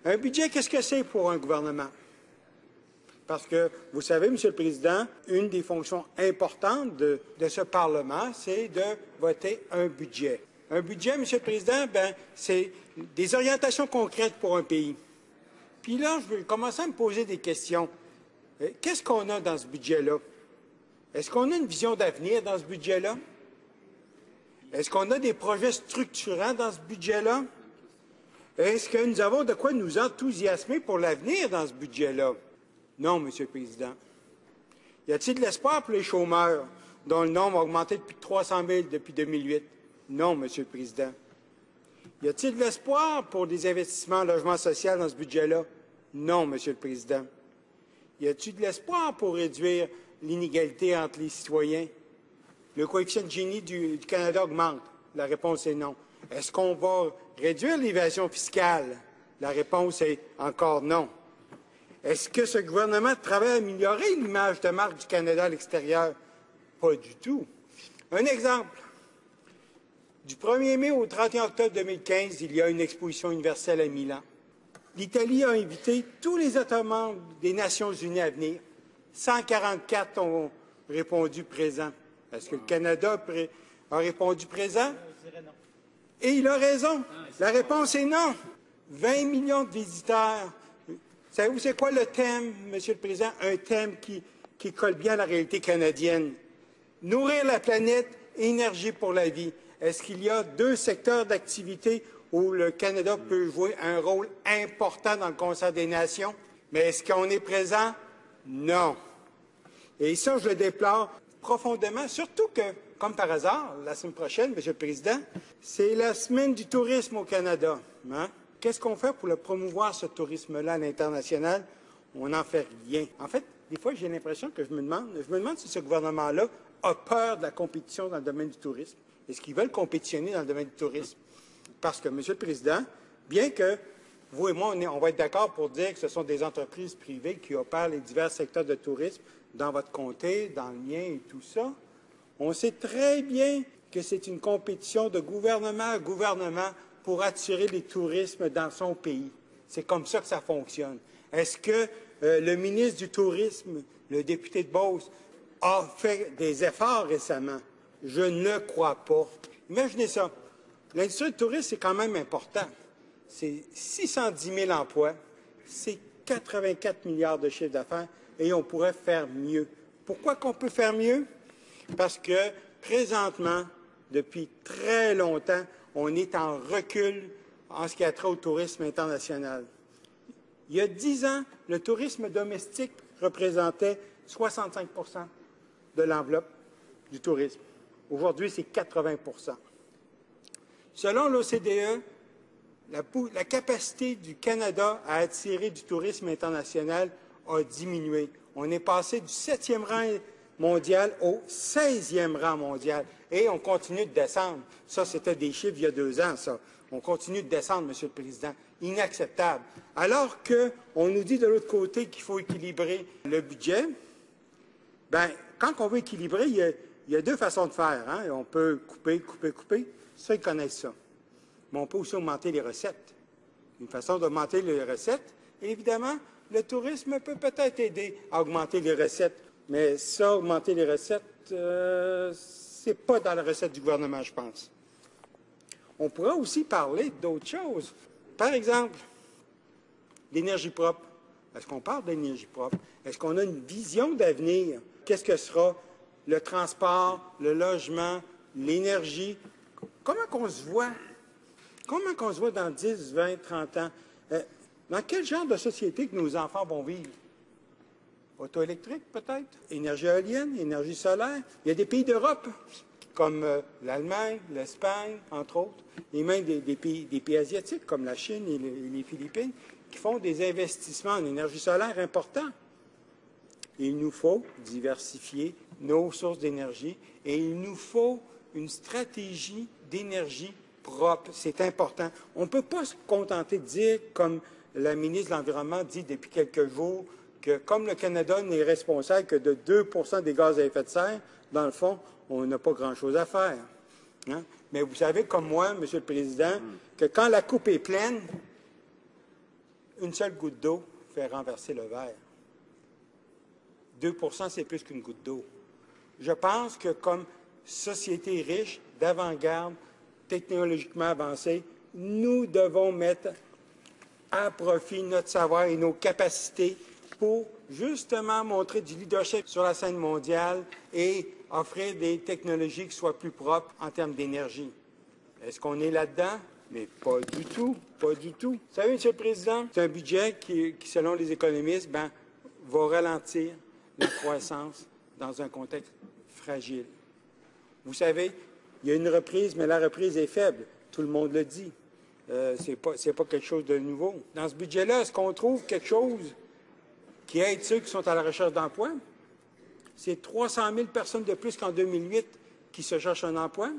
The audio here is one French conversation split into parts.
Un budget, qu'est-ce que c'est pour un gouvernement? Parce que, vous savez, M. le Président, une des fonctions importantes de ce Parlement, c'est de voter un budget. Un budget, M. le Président, c'est des orientations concrètes pour un pays. Puis là, je vais commencer à me poser des questions. Qu'est-ce qu'on a dans ce budget-là? Est-ce qu'on a une vision d'avenir dans ce budget-là? Est-ce qu'on a des projets structurants dans ce budget-là? Est-ce que nous avons de quoi nous enthousiasmer pour l'avenir dans ce budget-là? Non, M. le Président. Y a-t-il de l'espoir pour les chômeurs dont le nombre a augmenté de plus de 300 000 depuis 2008? Non, M. le Président. Y a-t-il de l'espoir pour des investissements en logement social dans ce budget-là? Non, M. le Président. Y a-t-il de l'espoir pour réduire l'inégalité entre les citoyens? Le coefficient de Gini du Canada augmente. La réponse est non. Est-ce qu'on va réduire l'évasion fiscale? La réponse est encore non. Est-ce que ce gouvernement travaille à améliorer l'image de marque du Canada à l'extérieur? Pas du tout. Un exemple. Du 1er mai au 31 octobre 2015, il y a une exposition universelle à Milan. L'Italie a invité tous les États membres des Nations unies à venir. 144 ont répondu présent. Est-ce que le Canada a répondu présent? Et il a raison. La réponse est non. 20 millions de visiteurs. Savez-vous c'est quoi le thème, Monsieur le Président? Un thème qui colle bien à la réalité canadienne. Nourrir la planète, énergie pour la vie. Est-ce qu'il y a 2 secteurs d'activité où le Canada peut jouer un rôle important dans le concert des nations? Mais est-ce qu'on est présent? Non. Et ça, je le déplore profondément, surtout que, comme par hasard, la semaine prochaine, Monsieur le Président, c'est la semaine du tourisme au Canada. Hein? Qu'est-ce qu'on fait pour le promouvoir, ce tourisme-là, à l'international? On n'en fait rien. En fait, des fois, j'ai l'impression que je me demande si ce gouvernement-là a peur de la compétition dans le domaine du tourisme. Est-ce qu'ils veulent compétitionner dans le domaine du tourisme? Parce que, Monsieur le Président, bien que vous et moi, on va être d'accord pour dire que ce sont des entreprises privées qui opèrent les divers secteurs de tourisme dans votre comté, dans le mien et tout ça, on sait très bien que c'est une compétition de gouvernement à gouvernement pour attirer les tourismes dans son pays. C'est comme ça que ça fonctionne. Est-ce que le ministre du Tourisme, le député de Beauce, a fait des efforts récemment? Je ne crois pas. Imaginez ça. L'industrie du tourisme, c'est quand même important. C'est 610 000 emplois, c'est 84 milliards de chiffre d'affaires et on pourrait faire mieux. Pourquoi qu'on peut faire mieux? Parce que présentement, depuis très longtemps, on est en recul en ce qui a trait au tourisme international. Il y a 10 ans, le tourisme domestique représentait 65 de l'enveloppe du tourisme. Aujourd'hui, c'est 80 %. Selon l'OCDE, la capacité du Canada à attirer du tourisme international a diminué. On est passé du 7e rang mondial au 16e rang mondial. Et on continue de descendre. Ça, c'était des chiffres il y a 2 ans, ça. On continue de descendre, Monsieur le Président. Inacceptable. Alors qu'on nous dit de l'autre côté qu'il faut équilibrer le budget, bien, quand on veut équilibrer, il y a 2 façons de faire. Hein? On peut couper. Ça, ils connaissent ça. Mais on peut aussi augmenter les recettes. Une façon d'augmenter les recettes, évidemment, le tourisme peut peut-être aider à augmenter les recettes. Mais ça, augmenter les recettes, c'est pas dans la recette du gouvernement, je pense. On pourrait aussi parler d'autres choses. Par exemple, l'énergie propre. Est-ce qu'on parle d'énergie propre? Est-ce qu'on a une vision d'avenir? Qu'est-ce que sera le transport, le logement, l'énergie? Comment qu'on se voit? Comment qu'on se voit dans 10, 20, 30 ans? Dans quel genre de société que nos enfants vont vivre? Auto électrique, peut-être? Énergie éolienne, énergie solaire? Il y a des pays d'Europe, comme l'Allemagne, l'Espagne, entre autres, et même des pays asiatiques, comme la Chine et les Philippines, qui font des investissements en énergie solaire importants. Il nous faut diversifier nos sources d'énergie et il nous faut une stratégie d'énergie propre. C'est important. On ne peut pas se contenter de dire, comme la ministre de l'Environnement dit depuis quelques jours, que comme le Canada n'est responsable que de 2 % des gaz à effet de serre, dans le fond, on n'a pas grand-chose à faire. Hein? Mais vous savez, comme moi, Monsieur le Président, que quand la coupe est pleine, une seule goutte d'eau fait renverser le verre. 2 %, c'est plus qu'une goutte d'eau. Je pense que comme société riche, d'avant-garde, technologiquement avancée, nous devons mettre à profit notre savoir et nos capacités pour justement montrer du leadership sur la scène mondiale et offrir des technologies qui soient plus propres en termes d'énergie. Est-ce qu'on est là-dedans? Mais pas du tout, pas du tout. Vous savez, M. le Président, c'est un budget qui selon les économistes, va ralentir la croissance dans un contexte fragile. Vous savez, il y a une reprise, mais la reprise est faible. Tout le monde le dit. C'est pas quelque chose de nouveau. Dans ce budget-là, est-ce qu'on trouve quelque chose qui aide ceux qui sont à la recherche d'emploi? C'est 300 000 personnes de plus qu'en 2008 qui se cherchent un emploi.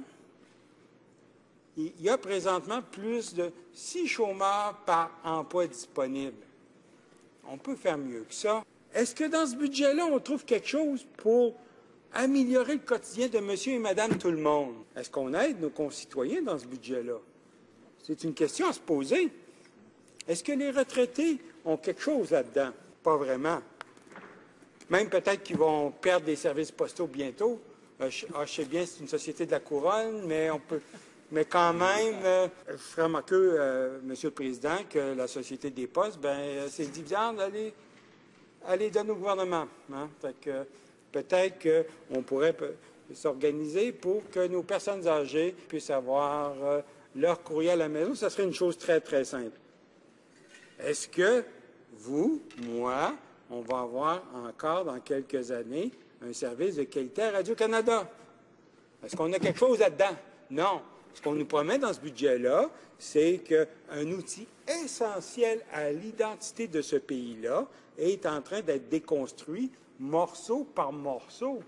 Il y a présentement plus de 6 chômeurs par emploi disponible. On peut faire mieux que ça. Est-ce que dans ce budget-là, on trouve quelque chose pour améliorer le quotidien de monsieur et madame tout le monde? Est-ce qu'on aide nos concitoyens dans ce budget-là? C'est une question à se poser. Est-ce que les retraités ont quelque chose là-dedans? Pas vraiment. Même peut-être qu'ils vont perdre des services postaux bientôt. Je sais bien, c'est une société de la couronne, mais quand même, je ferai remarquer, Monsieur le Président, que la Société des postes, ses dividendes, elle les donne au gouvernement. Hein? Fait que peut-être qu'on pourrait s'organiser pour que nos personnes âgées puissent avoir leur courrier à la maison. Ça serait une chose très, très simple. Est-ce que vous, moi, on va avoir encore dans quelques années un service de qualité à Radio-Canada? Est-ce qu'on a quelque chose là-dedans? Non. Ce qu'on nous promet dans ce budget-là, c'est qu'un outil essentiel à l'identité de ce pays-là est en train d'être déconstruit morceau par morceau.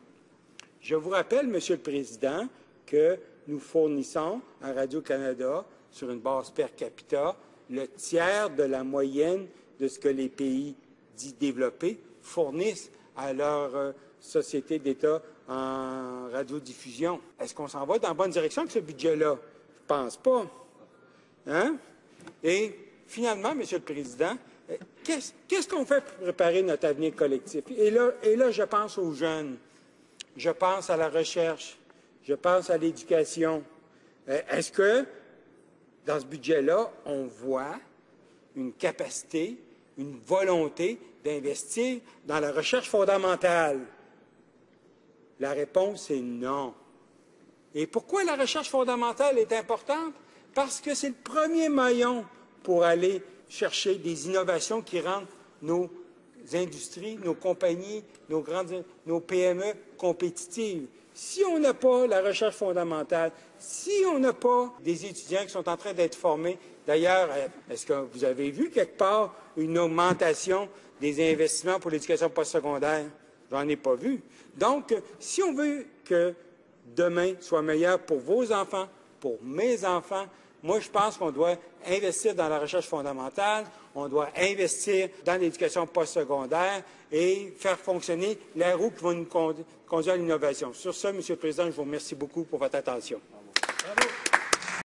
Je vous rappelle, Monsieur le Président, que nous fournissons à Radio-Canada, sur une base per capita, le tiers de la moyenne de ce que les pays dits développés fournissent à leur société d'État en radiodiffusion. Est-ce qu'on s'en va dans la bonne direction avec ce budget-là? Je ne pense pas. Hein? Et finalement, Monsieur le Président, qu'est-ce qu'on fait pour préparer notre avenir collectif? Et là, je pense aux jeunes. Je pense à la recherche. Je pense à l'éducation. Est-ce que, dans ce budget-là, on voit une capacité, une volonté d'investir dans la recherche fondamentale? La réponse est non. Et pourquoi la recherche fondamentale est importante? Parce que c'est le premier maillon pour aller chercher des innovations qui rendent nos industries, nos compagnies, nos PME compétitives. Si on n'a pas la recherche fondamentale, si on n'a pas des étudiants qui sont en train d'être formés, d'ailleurs, est-ce que vous avez vu quelque part une augmentation des investissements pour l'éducation postsecondaire? J'en ai pas vu. Donc, si on veut que demain soit meilleur pour vos enfants, pour mes enfants, moi, je pense qu'on doit investir dans la recherche fondamentale, on doit investir dans l'éducation postsecondaire et faire fonctionner la roue qui va nous conduire à l'innovation. Sur ce, Monsieur le Président, je vous remercie beaucoup pour votre attention. Bravo.